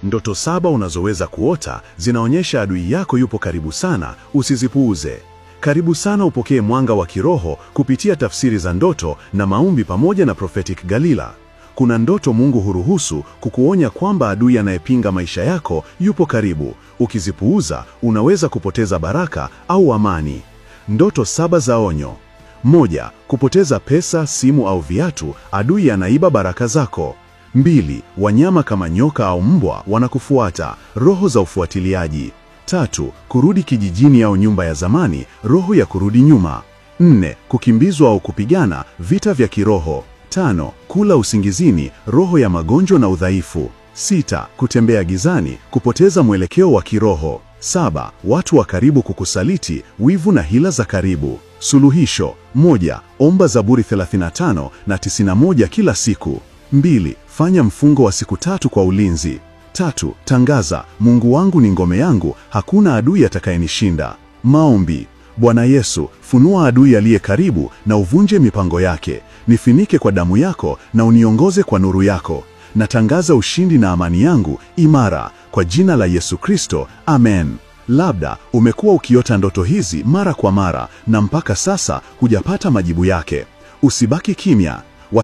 Ndoto 7 unazoweza kuota zinaonyesha adui yako yupo karibu sana, usizipuuze. Karibu sana upokee mwanga wa kiroho kupitia tafsiri za ndoto na maombi pamoja na Prophetic Galila. Kuna ndoto Mungu huruhusu kukuonya kwamba adui anayepinga maisha yako yupo karibu. Ukizipuuza, unaweza kupoteza baraka au amani. Ndoto 7 za onyo. 1. Kupoteza pesa, simu au viatu, adui anaiba baraka zako. 2. Wanyama kama nyoka au mbwa wanakufuata, roho za ufuatiliaji. 3. Kurudi kijijini au nyumba ya zamani, roho ya kurudi nyuma. 4. Kukimbizwa au kupigana, vita vya kiroho. 5. Kula usingizini, roho ya magonjwa na udhaifu. 6. Kutembea gizani, kupoteza mwelekeo wa kiroho. 7. Watu wa karibu kukusaliti, wivu na hila za karibu. Suluhisho: 1. Omba Zaburi 35 na 91 kila siku. 2. Fanya mfungo wa siku 3 kwa ulinzi. 3. Tangaza, Mungu wangu ni ngome yangu, hakuna adui atakayenishinda. Maombi: Bwana Yesu, funua adui aliye karibu na uvunje mipango yake. Nifinike kwa damu yako na uniongoze kwa nuru yako. Natangaza ushindi na amani yangu imara kwa jina la Yesu Kristo. Amen. Labda umekuwa ukiota ndoto hizi mara kwa mara na mpaka sasa hujapata majibu yake. Usibaki kimya.